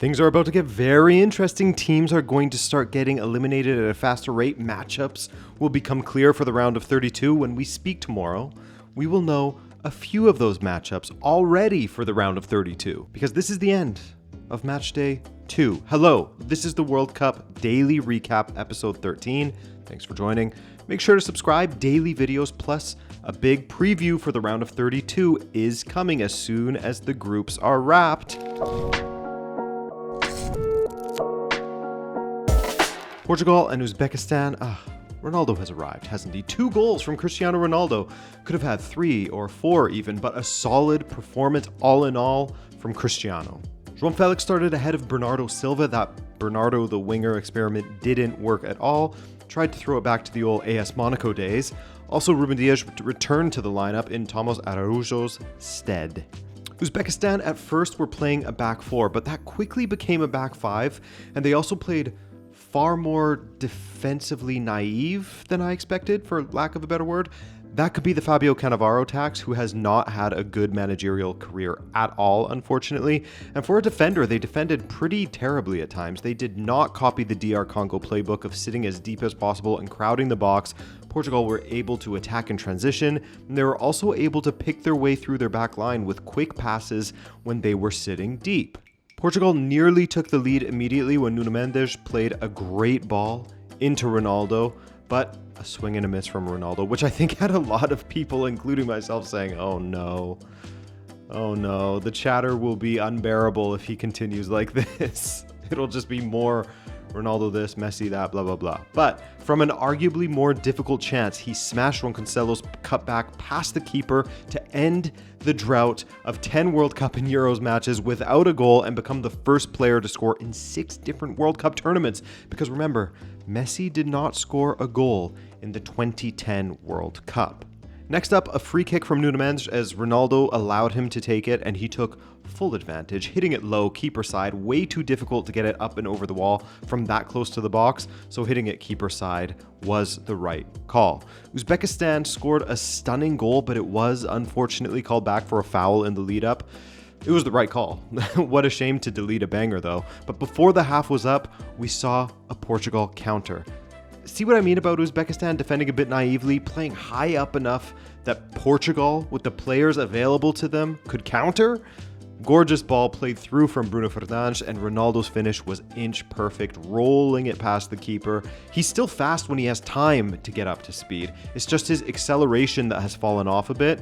Things are about to get very interesting. Teams are going to start getting eliminated at a faster rate. Matchups will become clear for the round of 32. When we speak tomorrow, we will know a few of those matchups already for the round of 32, because this is the end of match day 2. Hello, this is the World Cup Daily Recap, episode 13. Thanks for joining. Make sure to subscribe. Daily videos plus a big preview for the round of 32 is coming as soon as the groups are wrapped. Portugal and Uzbekistan. Ronaldo has arrived, hasn't he? 2 goals from Cristiano Ronaldo. Could have had 3 or 4 even, but a solid performance all in all from Cristiano. João Felix started ahead of Bernardo Silva. That Bernardo the winger experiment didn't work at all. Tried to throw it back to the old AS Monaco days. Also, Ruben Dias returned to the lineup in Thomas Araujo's stead. Uzbekistan at first were playing a back 4, but that quickly became a back 5, and they also played far more defensively naive than I expected, for lack of a better word. That could be the Fabio Cannavaro tax, who has not had a good managerial career at all, unfortunately. And for a defender, they defended pretty terribly at times. They did not copy the DR Congo playbook of sitting as deep as possible and crowding the box. Portugal were able to attack in transition, and they were also able to pick their way through their back line with quick passes when they were sitting deep. Portugal nearly took the lead immediately when Nuno Mendes played a great ball into Ronaldo, but a swing and a miss from Ronaldo, which I think had a lot of people, including myself, saying, oh no, the chatter will be unbearable if he continues like this. It'll just be more Ronaldo this, Messi that, blah, blah, blah. But from an arguably more difficult chance, he smashed Roncancelo's cutback past the keeper to end the drought of 10 World Cup and Euros matches without a goal and become the first player to score in 6 different World Cup tournaments. Because remember, Messi did not score a goal in the 2010 World Cup. Next up, a free kick from Nuno Mendes as Ronaldo allowed him to take it, and he took full advantage, hitting it low, keeper side. Way too difficult to get it up and over the wall from that close to the box, so hitting it keeper side was the right call. Uzbekistan scored a stunning goal, but it was unfortunately called back for a foul in the lead up. It was the right call. What a shame to delete a banger though. But before the half was up, we saw a Portugal counter. See what I mean about Uzbekistan defending a bit naively, playing high up enough that Portugal, with the players available to them, could counter? Gorgeous ball played through from Bruno Fernandes, and Ronaldo's finish was inch perfect, rolling it past the keeper. He's still fast when he has time to get up to speed. It's just his acceleration that has fallen off a bit.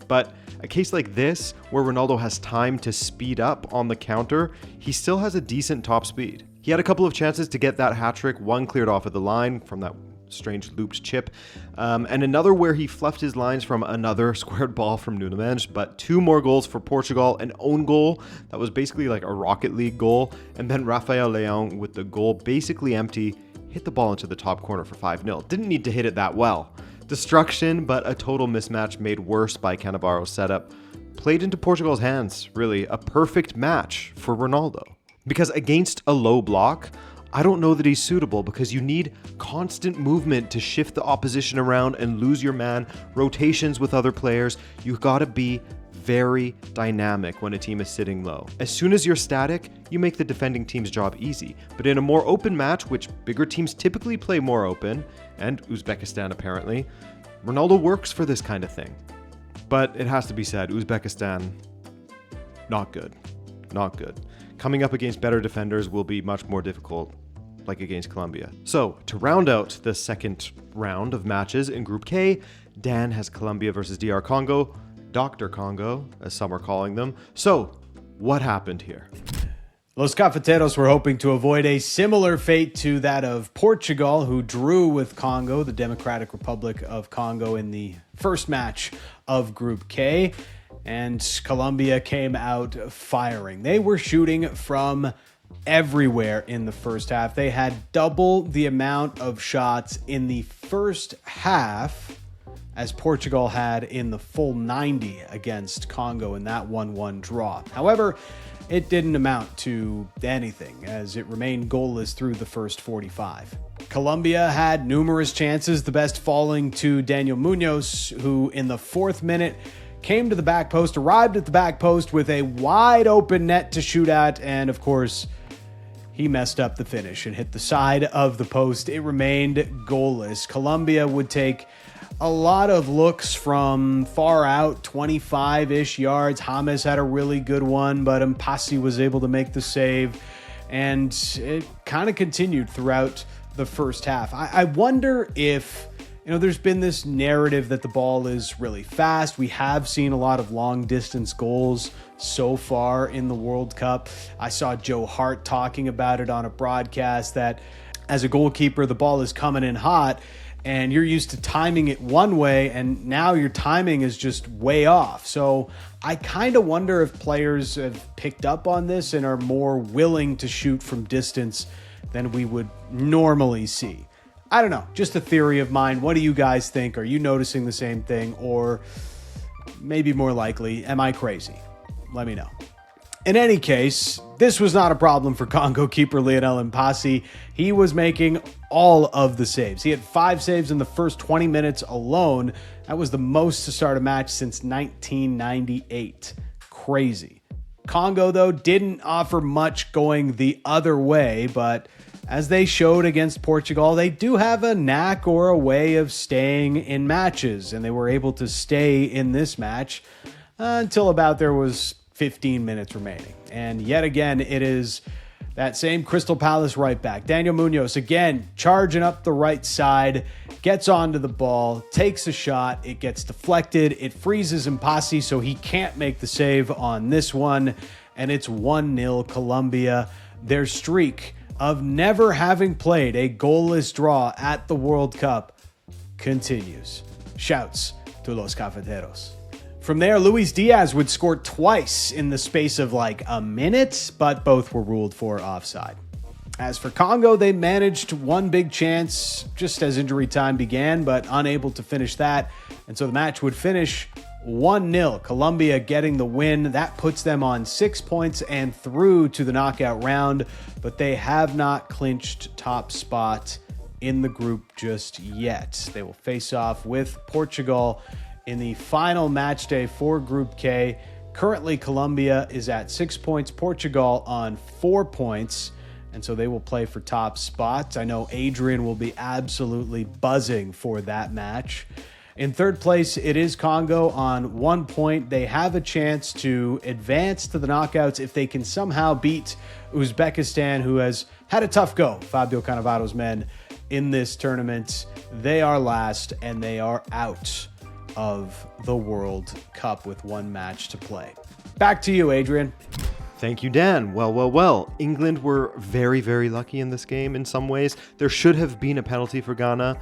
But a case like this, where Ronaldo has time to speed up on the counter, he still has a decent top speed. He had a couple of chances to get that hat-trick, one cleared off of the line from that strange looped chip, and another where he fluffed his lines from another squared ball from Nuno Mendes. But 2 more goals for Portugal, an own goal that was basically like a Rocket League goal, and then Rafael Leão with the goal basically empty, hit the ball into the top corner for 5-0. Didn't need to hit it that well. Destruction, but a total mismatch made worse by Cannavaro's setup. Played into Portugal's hands, really. A perfect match for Ronaldo. Because against a low block, I don't know that he's suitable, because you need constant movement to shift the opposition around and lose your man, rotations with other players. You gotta be very dynamic when a team is sitting low. As soon as you're static, you make the defending team's job easy. But in a more open match, which bigger teams typically play more open, and Uzbekistan apparently, Ronaldo works for this kind of thing. But it has to be said, Uzbekistan, not good. Not good. Coming up against better defenders will be much more difficult, like against Colombia. So, to round out the second round of matches in Group K, Dan has Colombia versus DR Congo, Dr. Congo, as some are calling them. So, what happened here? Los Cafeteros were hoping to avoid a similar fate to that of Portugal, who drew with Congo, the Democratic Republic of Congo, in the first match of Group K. And Colombia came out firing. They were shooting from everywhere in the first half. They had double the amount of shots in the first half as Portugal had in the full 90 against Congo in that 1-1 draw. However, it didn't amount to anything, as it remained goalless through the first 45. Colombia had numerous chances, the best falling to Daniel Munoz, who in the 4th minute came to the back post, arrived at the back post with a wide open net to shoot at, and of course, he messed up the finish and hit the side of the post. It remained goalless. Colombia would take a lot of looks from far out, 25-ish yards. James had a really good one, but Mpasi was able to make the save. And it kind of continued throughout the first half. I wonder if, there's been this narrative that the ball is really fast. We have seen a lot of long distance goals so far in the World Cup. I saw Joe Hart talking about it on a broadcast that as a goalkeeper, the ball is coming in hot and you're used to timing it one way, and now your timing is just way off. So I kind of wonder if players have picked up on this and are more willing to shoot from distance than we would normally see. I don't know, just a theory of mine. What do you guys think? Are you noticing the same thing? Or maybe more likely, am I crazy? Let me know. In any case, this was not a problem for Congo keeper Lionel Mpasi. He was making all of the saves. He had 5 saves in the first 20 minutes alone. That was the most to start a match since 1998. Crazy. Congo, though, didn't offer much going the other way, but as they showed against Portugal, they do have a knack or a way of staying in matches, and they were able to stay in this match until about there was 15 minutes remaining. And yet again, it is that same Crystal Palace right back, Daniel Munoz, again, charging up the right side, gets onto the ball, takes a shot, it gets deflected, it freezes Mpasi, so he can't make the save on this one, and it's 1-0 Colombia. Their streak of never having played a goalless draw at the World Cup continues. Shouts to Los Cafeteros. From there, Luis Diaz would score twice in the space of like a minute, but both were ruled for offside. As for Congo, they managed one big chance just as injury time began, but unable to finish that. And so the match would finish 1-0. Colombia getting the win. That puts them on 6 points and through to the knockout round, but they have not clinched top spot in the group just yet. They will face off with Portugal in the final match day for Group K. Currently, Colombia is at 6 points, Portugal on 4 points, and so they will play for top spots. I know Adrian will be absolutely buzzing for that match. In third place, it is Congo on 1 point. They have a chance to advance to the knockouts if they can somehow beat Uzbekistan, who has had a tough go, Fabio Cannavaro's men, in this tournament. They are last, and they are out of the World Cup with one match to play. Back to you, Adrian. Thank you, Dan. Well. England were very, very lucky in this game in some ways. There should have been a penalty for Ghana.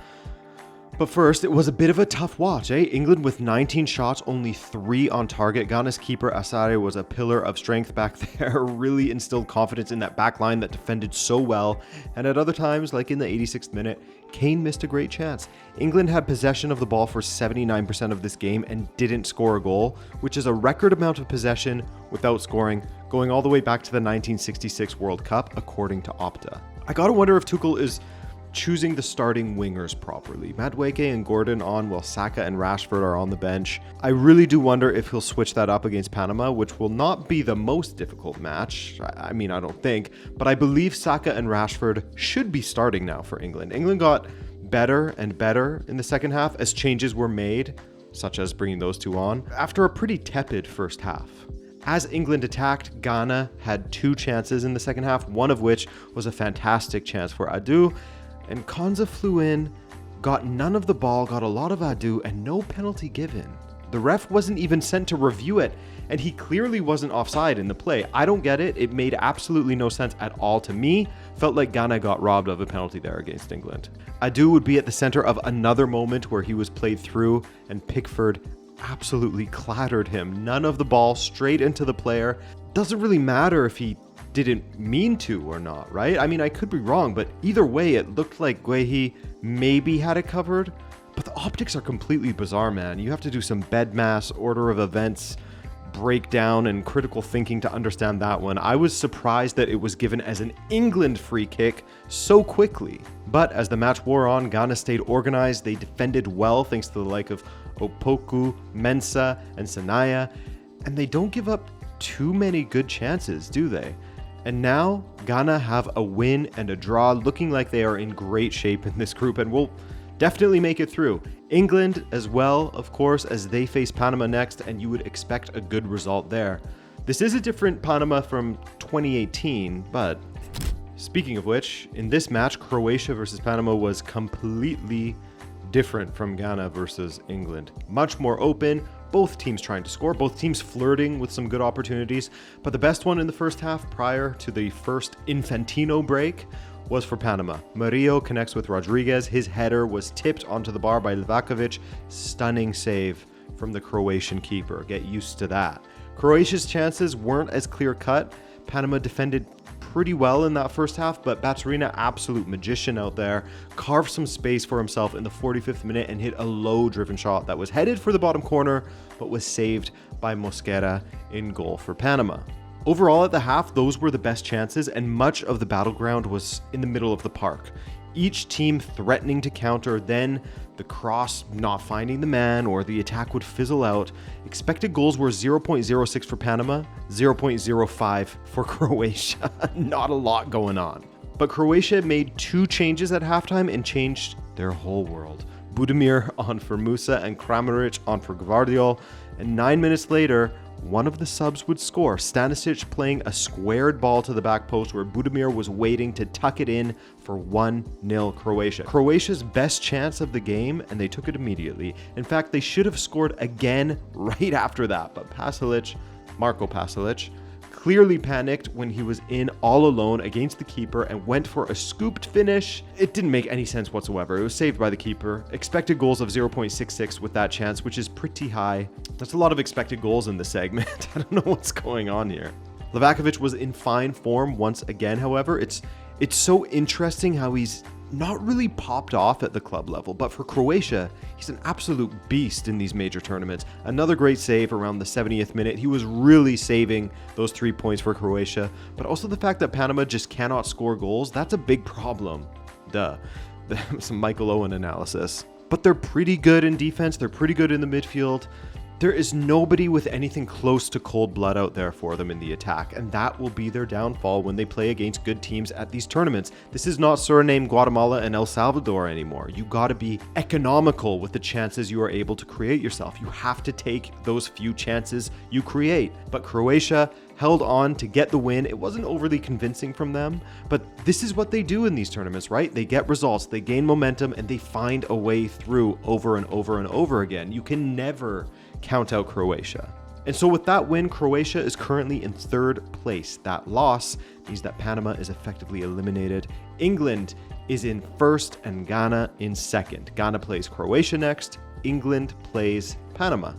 But first, it was a bit of a tough watch, eh? England with 19 shots, only 3 on target. Ghana's keeper, Asare, was a pillar of strength back there, really instilled confidence in that back line that defended so well. And at other times, like in the 86th minute, Kane missed a great chance. England had possession of the ball for 79% of this game and didn't score a goal, which is a record amount of possession without scoring, going all the way back to the 1966 World Cup, according to Opta. I gotta wonder if Tuchel is choosing the starting wingers properly. Madueke and Gordon on while Saka and Rashford are on the bench. I really do wonder if he'll switch that up against Panama, which will not be the most difficult match. I mean, I don't think, but I believe Saka and Rashford should be starting now for England. England got better and better in the second half as changes were made, such as bringing those two on, after a pretty tepid first half. As England attacked, Ghana had 2 chances in the second half, one of which was a fantastic chance for Adu. And Konza flew in, got none of the ball, got a lot of ado, and no penalty given. The ref wasn't even sent to review it, and he clearly wasn't offside in the play. I don't get it. It made absolutely no sense at all to me. Felt like Ghana got robbed of a penalty there against England. Adu would be at the center of another moment where he was played through, and Pickford absolutely clattered him. None of the ball, straight into the player. Doesn't really matter if he didn't mean to or not, right? I mean, I could be wrong, but either way, it looked like Guehi maybe had it covered. But the optics are completely bizarre, man. You have to do some bed mass, order of events, breakdown, and critical thinking to understand that one. I was surprised that it was given as an England free kick so quickly. But as the match wore on, Ghana stayed organized. They defended well thanks to the like of Opoku, Mensah, and Sanaya, and they don't give up too many good chances, do they? And now, Ghana have a win and a draw, looking like they are in great shape in this group and will definitely make it through. England as well, of course, as they face Panama next, and you would expect a good result there. This is a different Panama from 2018, but speaking of which, in this match, Croatia versus Panama was completely different from Ghana versus England. Much more open, both teams trying to score, both teams flirting with some good opportunities, but the best one in the first half prior to the first Infantino break was for Panama. Murillo connects with Rodriguez. His header was tipped onto the bar by Livakovic. Stunning save from the Croatian keeper. Get used to that. Croatia's chances weren't as clear-cut. Panama defended pretty well in that first half, but Baturina, absolute magician out there, carved some space for himself in the 45th minute and hit a low-driven shot that was headed for the bottom corner, but was saved by Mosquera in goal for Panama. Overall, at the half, those were the best chances, and much of the battleground was in the middle of the park. Each team threatening to counter, then the cross not finding the man, or the attack would fizzle out. Expected goals were 0.06 for Panama, 0.05 for Croatia. Not a lot going on. But Croatia made 2 changes at halftime and changed their whole world. Budimir on for Musa and Kramaric on for Gvardiol, and 9 minutes later, one of the subs would score. Stanisic playing a squared ball to the back post where Budimir was waiting to tuck it in for 1-0 Croatia. Croatia's best chance of the game, and they took it immediately. In fact, they should have scored again right after that, but Marko Pasalic, clearly panicked when he was in all alone against the keeper and went for a scooped finish. It didn't make any sense whatsoever. It was saved by the keeper. Expected goals of 0.66 with that chance, which is pretty high. That's a lot of expected goals in this segment. I don't know what's going on here. Livakovic was in fine form once again, however. It's so interesting how he's not really popped off at the club level, but for Croatia, he's an absolute beast in these major tournaments. Another great save around the 70th minute. He was really saving those 3 points for Croatia, but also the fact that Panama just cannot score goals, that's a big problem. Some Michael Owen analysis. But they're pretty good in defense, they're pretty good in the midfield. There is nobody with anything close to cold blood out there for them in the attack, and that will be their downfall when they play against good teams at these tournaments. This is not Suriname, Guatemala, and El Salvador anymore. You gotta be economical with the chances you are able to create yourself. You have to take those few chances you create. But Croatia held on to get the win. It wasn't overly convincing from them, but this is what they do in these tournaments, right? They get results, they gain momentum, and they find a way through over and over and over again. You can never count out Croatia. And so with that win, Croatia is currently in 3rd place. That loss means that Panama is effectively eliminated. England is in 1st and Ghana in 2nd. Ghana plays Croatia next. England plays Panama.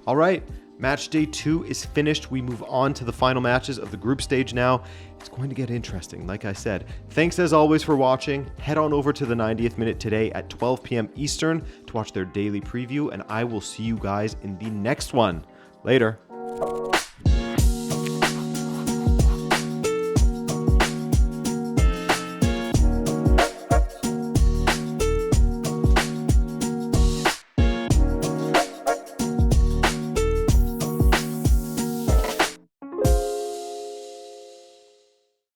All right, match day 2 is finished. We move on to the final matches of the group stage now. It's going to get interesting, like I said. Thanks as always for watching. Head on over to the 90th minute today at 12 p.m. Eastern to watch their daily preview, and I will see you guys in the next one. Later.